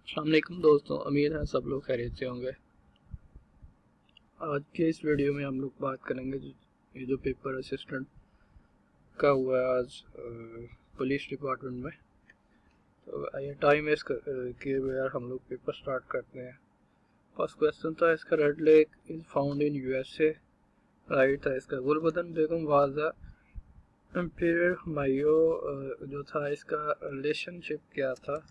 अस्सलाम वालेकुम दोस्तों, उम्मीद है सब लोग खैरियत से होंगे। आज के इस वीडियो में हम लोग बात करेंगे ये जो पेपर असिस्टेंट का हुआ है आज पुलिस डिपार्टमेंट में। तो ये टाइम वेस्ट किए बगैर हम लोग पेपर स्टार्ट करते हैं। फर्स्ट क्वेश्चन था इसका, red lake is found in USA. Right था इसका। गुलबदन बेगम वाज द एम्परर हुमायूं जो था, इसका रिलेशनशिप क्या था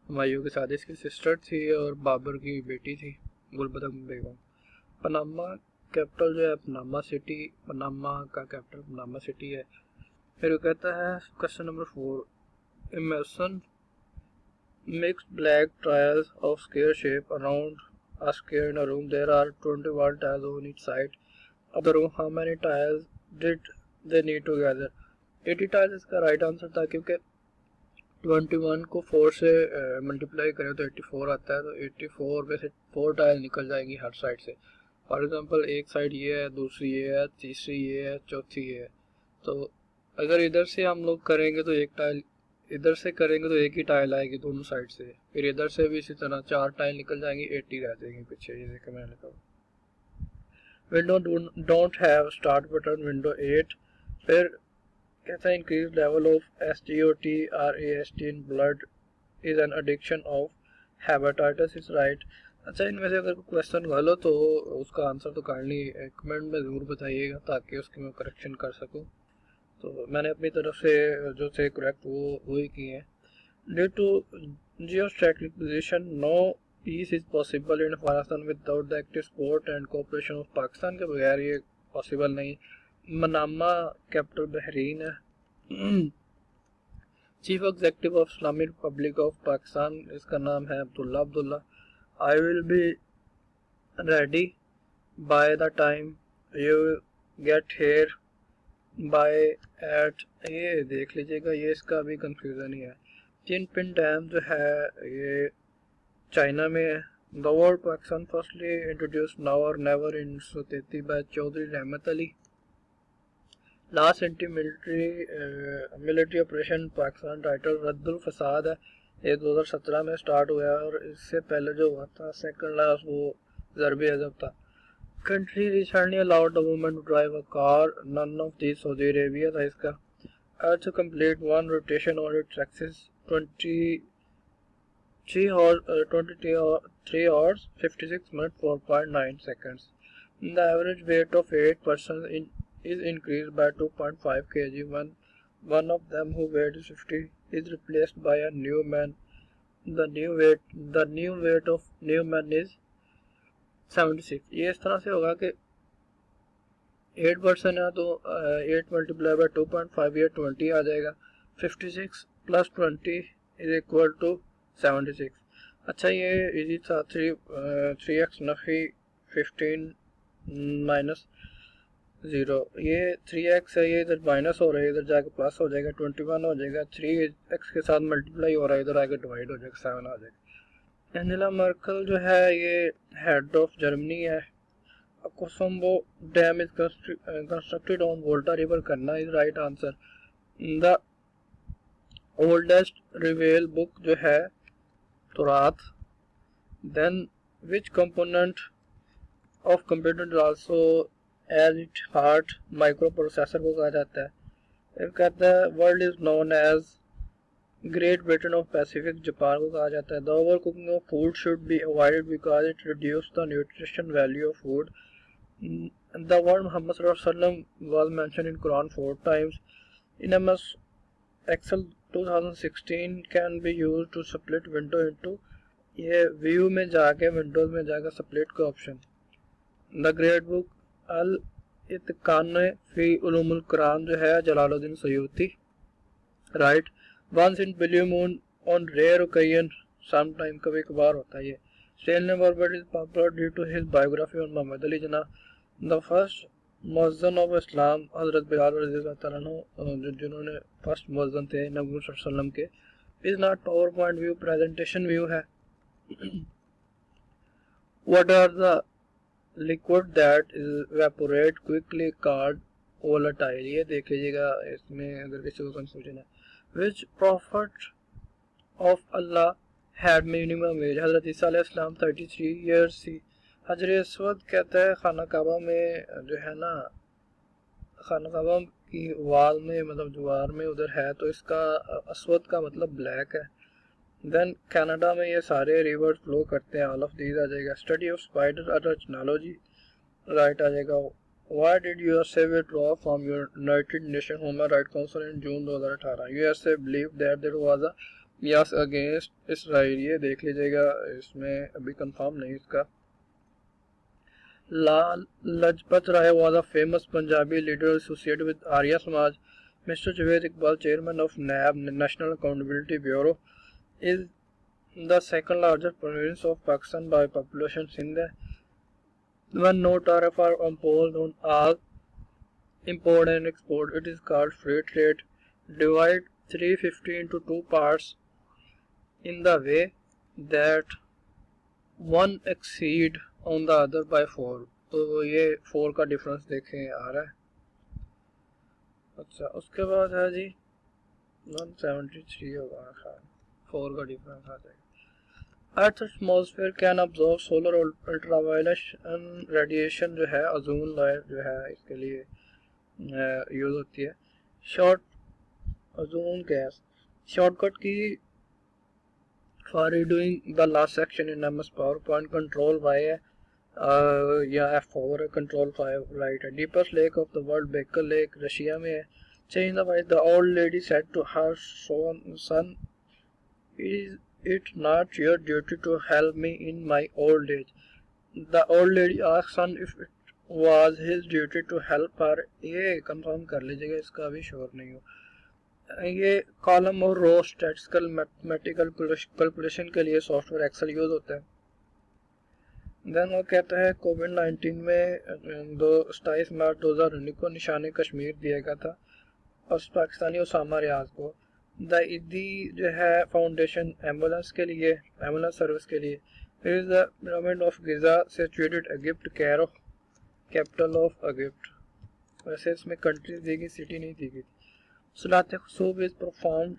हुमायूं के साथ? इसकी सिस्टर थी और बाबर की बेटी थी गुलबदन बेगम। पनामा कैपिटल जो है पनामा सिटी, पनामा का कैपिटल पनामा सिटी है। फिर वो कहता है question number 4, Emerson mix black tiles of square shape around a square in a room. There are 21 tiles on each side of the room. How many tiles did they need together? 80 tiles इसका right answer था, क्योंकि 21 को 4 से multiply करें तो 84 आता है। तो 84 में से 4 टाइल निकल जाएंगी हर साइड से। फॉर एग्जांपल एक साइड ये है, दूसरी ये है, तीसरी ये है, चौथी ये है। तो अगर इधर से हम लोग करेंगे तो एक टाइल, इधर से करेंगे तो एक ही टाइल आएगी दोनों साइड से। फिर इधर से भी इसी तरह 4 टाइल निकल जाएंगी, 80 रह जाएंगी पीछे। ये देखो मैंने लिखा window don't have start button, window 8। फिर कहता है increase level of SGOT-RAST in blood is an addiction of hepatitis is right. अच्छा, इनमें से अगर कोई क्वेश्चन गलत हो उसका आंसर तो काइंडली कमेंट में ज़रूर बताइएगा ताकि उसकी मैं करेक्शन कर सकूं। तो मैंने अपनी तरफ से जो थे करेक्ट वो वही किए हैं। Due to geostrategic position no peace is possible in Afghanistan without the active support and cooperation of Pakistan के बगैर ये पॉसिबल नहीं। मनामा कैपिटल बहरीन है। Chief executive of Islamic Republic of Pakistan, इसका नाम है Abdullah. I will be ready by the time you get here by eight, ये देख लीजिएगा, ये इसका भी कंफ्यूजन ही है। चिनपिन डैम जो है ये चाइना में है। The word Pakistan firstly introduce now और नेवर इन 1933 बाय चौधरी रहमत Ali. Last anti military operation Pakistan title Raddul फसाद है, ये 2017 में स्टार्ट हुआ है। और इससे पहले जो हुआ था सेकंड लास्ट वो ज़रबे अज़ब था। Country recently allowed the women to drive a car, none of this Saudi Arabia था इसका। Earth complete one rotation on its axis 23 hours 56 minutes 4.9 seconds. The average weight of 8 persons is increased by 2.5 kg when one of them who weighed 50 is replaced by a new man. The new weight of new man is 76. ये इस तरह से होगा कि 8 person है तो 8 multiply by 2.5 ये 20 आ जाएगा। 56 प्लस 20 इज इक्वल टू 76। अच्छा, ये इजी था। 3x नफी 15 माइनस 0, ये 3x है, ये इधर माइनस हो रहा है, इधर जाके प्लस हो जाएगा, 21 हो जाएगा। 3x के साथ मल्टीप्लाई हो रहा है, इधर आगे डिवाइड हो जाएगा, 7 आ जाएगा। एंजेला मर्कल जो है ये हेड ऑफ जर्मनी है। Akosombo dam is constructed on Volta river करना is right answer. The oldest revealed book जो है तौरात। Then which component of computer is also as it heart microprocessor को कहा जाता है। फिर कहता है world is known as Great Britain of Pacific, Japan को कहा जाता है। The overcooking of food should be avoided because it reduce the nutrition value of food. The word Muhammad सल्लल्लाहु अलैहि वसल्लम was mentioned in Quran 4 times. In MS Excel 2016 can be used to split window into, ये view में जाके windows में जाकर split का option. The great book अल इत्कान फी उलूमुल कुरान जो है Jalaluddin Suyuti, right. Once in blue moon on rare occasion, some time कभी कभार होता है ये। Stanley Borbet is popular due to his biography on Mohammad Ali Jinnah. The first muezzin of Islam हजरत बिलाल रज़ियल्लाहु तआला अन्हु, जिन्होंने फर्स्ट मुअज्जिन थे नबी सल्लल्लाहु अलैहि वसल्लम के। Is not power point view, presentation view है। What are the liquid that evaporate quickly called volatile, ये देख लीजिएगा इसमें अगर किसी को कंफ्यूजन है। Which prophet of Allah had minimum age. हज़रत ईसा अलैहिस्सलाम 33 years थी. हजर अस्वद कहता है खाना काबा में जो है ना, खाना काबा की वाल में मतलब दीवार में उधर है, तो इसका अस्वद का मतलब ब्लैक है. देन कनाडा में ये सारे रिवर्स फ्लो करते हैं. ऑल ऑफ दीज आ जाएगा. स्टडी ऑफ स्पाइडर अर्चनोलॉजी राइट आ जाएगा. Why did USA withdraw from United Nations Human Rights Council in June 2018? USA believed that there was a bias against Israel. ये देख लीजिएगा, इसमें अभी कंफर्म नहीं इसका. Lal Lajpat Rai was a famous Punjabi leader associated with Arya Samaj. Mr. Javed Iqbal, chairman of NAB, National Accountability Bureau, is the second largest province of Pakistan by population. Sindh. When no tariff are imposed on all import and export, it is called free trade. Divide 350 into two parts in the way that one exceed on the other by 4. तो ये 4 का difference देखें आ रहा है. अच्छा, उसके बाद है जी 173 होगा, 4 का डिफरेंस आ जाएगा. Earth atmosphere can observe solar ultraviolet radiation जो है ओजोन लेयर जो है इसके लिए यूज होती है. शॉर्ट ओजोन गैस शॉर्टकट की for redoing the last section in MS power point control Y है या F4 है, कंट्रोल 5 राइट है. Deepest lake of the world Baikal lake Russia में है. Change the wise the old lady said to her son is it not your duty to help me in my old age? The old lady asked son if it was his duty to help her. ये confirm कर लीजिएगा, इसका अभी sure नहीं हो. ये column और रो statistical mathematical calculation के लिए सॉफ्टवेयर एक्सेल यूज होता है. देन वो कहता है कोविड-19 में 27 मार्च 2019 को निशान कश्मीर दिया गया था और पाकिस्तानी उसामा रियाज को. द ईदी जो है फाउंडेशन एम्बुलेंस के लिए, एम्बुलेंस सर्विस के लिए. Is the pyramid of Giza situated Egypt. Cairo capital of Egypt. वैसे इसमें कंट्रीज दी गई, सिटी नहीं दी गई. सलात खुसूब इज परफॉर्म्ड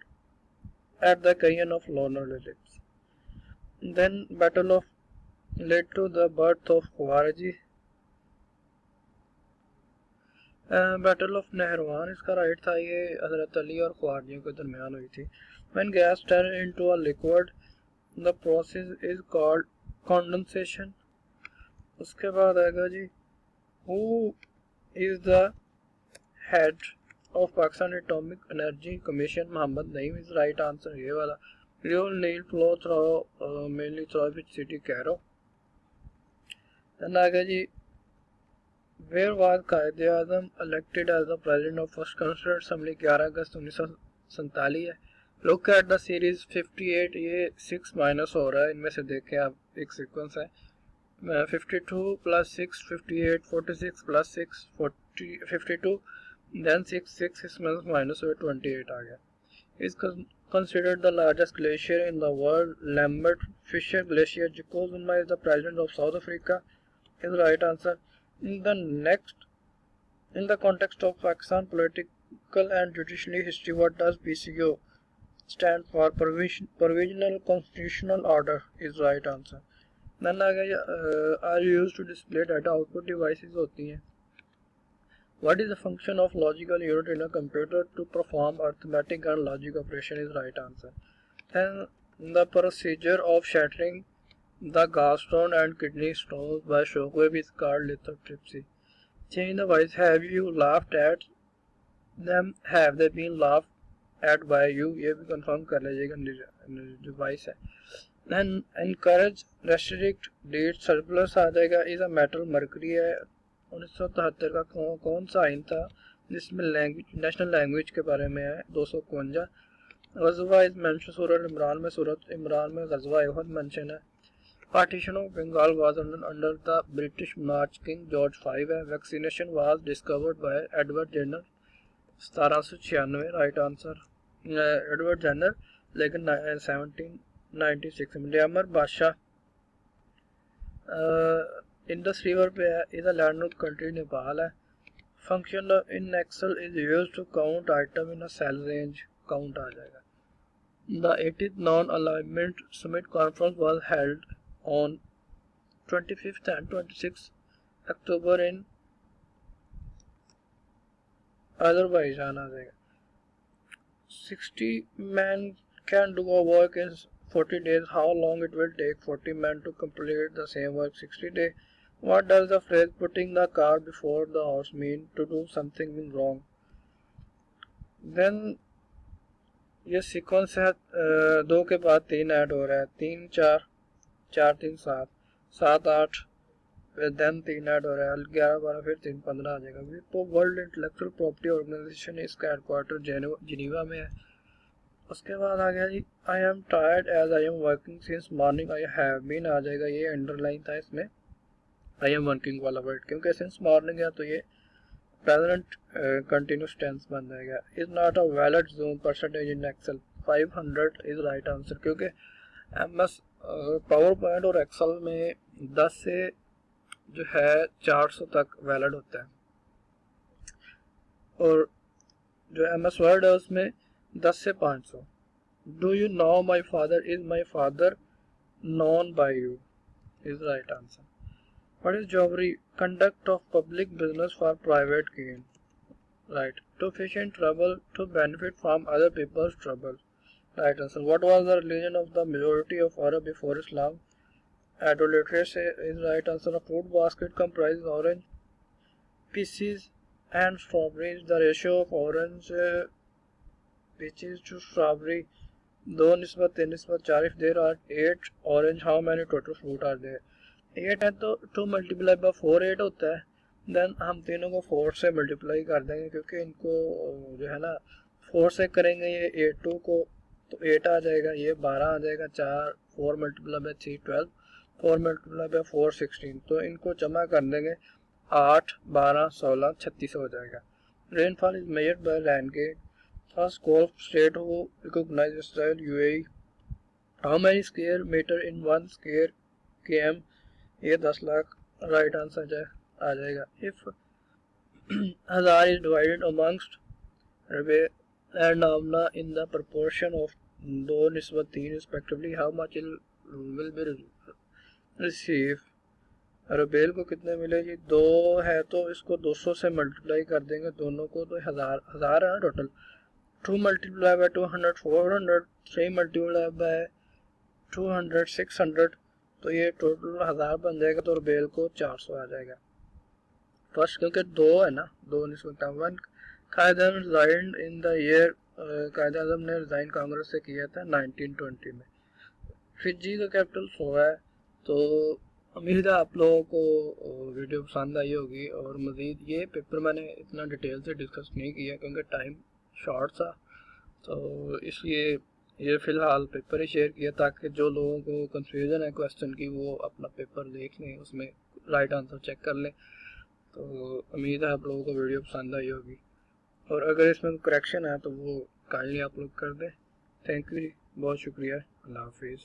एट द कैयन of lunar eclipse. Then battle of led to the birth of ख्वारिजी. बैटल ऑफ नहरवान इसका राइट था. ये हजरत अली और ख्वारिजियों के दरमियान हुई थी. When gas turn into a liquid the process is called condensation. उसके बाद आएगा जी who is the head of Pakistan atomic energy commission. Muhammad Naeem is right answer, ये वाला. River Nile flow through mainly through which city? Cairo. Then आएगा जी Where was Quaid-e-Azam elected as the president of First Constituent Assembly? 11 अगस्त 1947 है. Look at the series 58. ये 6 minus हो रहा है, इनमें से देखें आप, एक सीक्वेंस है. 52 plus 6 58, 46 plus 6 40 52, then 6 इसमें माइनस हुआ 28 आ गया. Is considered the largest glacier in the world. Lambert Fisher Glacier. Jacob Zuma is the president of South Africa. Is the right answer. In the context of Pakistan political and judicial history, what does PCO stand for? Provisional Constitutional Order is right answer. Then आ गया are used to display data. Output devices होती हैं. What is the function of logical unit in a computer? To perform arithmetic and logic operation is right answer. Then the procedure of shattering the gallstone and kidney stones by shockwave is called lithotripsy. Change the voice. Have you laughed at them? Have they been laughed at by you? ये भी confirm कर लीजिएगा, device है. Then encourage restrict deed surplus आ जाएगा. Is a metal mercury है. 1973 का कौन सा आइन था जिसमें नेशनल लैंग्वेज के बारे में है? 251. गजवा इज मेंशन सूरत इमरान में. सूरत इमरान में गजवा उहद मेंशन है. Partition of Bengal was under the British monarch King George V. Vaccination was discovered by Edward Jenner 1796. Right answer. Edward Jenner लेकिन 1796 में. लियामर बादशाह इंडस रिवर पे है. इधर लैंड कंट्री नेपाल है. Function in Excel is used to count item in a cell range. Count आ जाएगा. The 80th Non-Alignment Summit Conference was held on 25th and 26th October in Azerbaijan. 60 men can do a work in 40 days. How long it will take 40 men to complete the same work 60 days? What does the phrase putting the cart before the horse mean? To do something wrong. Then ये sequence है, 2 के बाद 3 add हो रहा है, 3 4 4 3 7 7 8, फिर then 3 add हो रहा है, 11 12 फिर 3 15 आ जाएगा। तो वर्ल्ड इंटेलेक्चुअल प्रॉपर्टी ऑर्गेनाइजेशन इसका हेडक्वार्टर जिनीवा में है। उसके बाद आ गया जी I am tired as I am working since morning I have been आ जाएगा, ये अंडरलाइन था इसमें आई एम वर्किंग वाला वर्ड, क्योंकि सिंस मॉर्निंग है तो ये प्रेजेंट कंटिन्यूस टेंस बन जाएगा। Is not a valid zone percentage in Excel 500 is right answer, क्योंकि एमएस पावर पॉइंट और एक्सेल में 10 से जो है 400 तक वैलिड होता है, और जो एमएस वर्ड है उसमें 10 से 500। Do you know my father, is my father known by you is right answer. What is jobbery? Conduct of public business for private gain. Right. To fish in trouble, to benefit from other people's trouble. Right answer. What was the religion of the majority of Arab before Islam? Idolatry is right answer. A fruit basket comprises orange pieces and strawberries. The ratio of orange peaches to strawberry 2:3:4. If there are 8 orange, how many total fruit are there? 8 है तो 2 multiply by 4 8 होता है। Then हम तीनों को 4 से multiply कर देंगे, क्योंकि इनको जो है ना 4 से करेंगे ये 8 2 को तो 8 आ जाएगा, ये 12 आ जाएगा, 4 4 मल्टीप्लाई बाय 3 12, 4 मल्टीप्लाई बाय 4 16, तो इनको जमा कर देंगे 8 12 16 36 हो जाएगा। Rainfall is measured by land gauge. First gulf state who recognise Israel UAE. How many square metre in 1 square km, ये 10 लाख राइट आंसर आ जाएगा। If 1000 is divided amongst Rabe and Amna in the proportion of 2:3 respectively, how much will be receive. रबेल को कितने मिले जी? 2 है तो इसको 200 से मल्टीप्लाई कर देंगे दोनों को, तो 1000 है ना total. 2 multiply by 200 400, 3 multiply by 200 600, तो ये टोटल 1000 बन जाएगा, तो रबेल को 400 आ जाएगा। फर्स्ट क्योंकि 2 है ना, 2:1। कायद आज़म रिजाइंड इन द ईयर, कायद आज़म ने रिजाइन कांग्रेस से किया था 1920 में। फिजी का कैपिटल सोआ है। तो उम्मीद है आप लोगों को वीडियो पसंद आई होगी, और मज़ीद ये पेपर मैंने इतना डिटेल से डिस्कस नहीं किया क्योंकि टाइम शॉर्ट था, तो इसलिए ये फ़िलहाल पेपर ही शेयर किया ताकि जो लोगों को कंफ्यूजन है क्वेश्चन की वो अपना पेपर देख लें, उसमें राइट आंसर चेक कर लें। तो उम्मीद है आप लोगों को वीडियो पसंद आई होगी, और अगर इसमें करेक्शन है तो वो काइंडली आप लोग कर दें। थैंक यू, बहुत शुक्रिया, अल्लाह हाफिज़।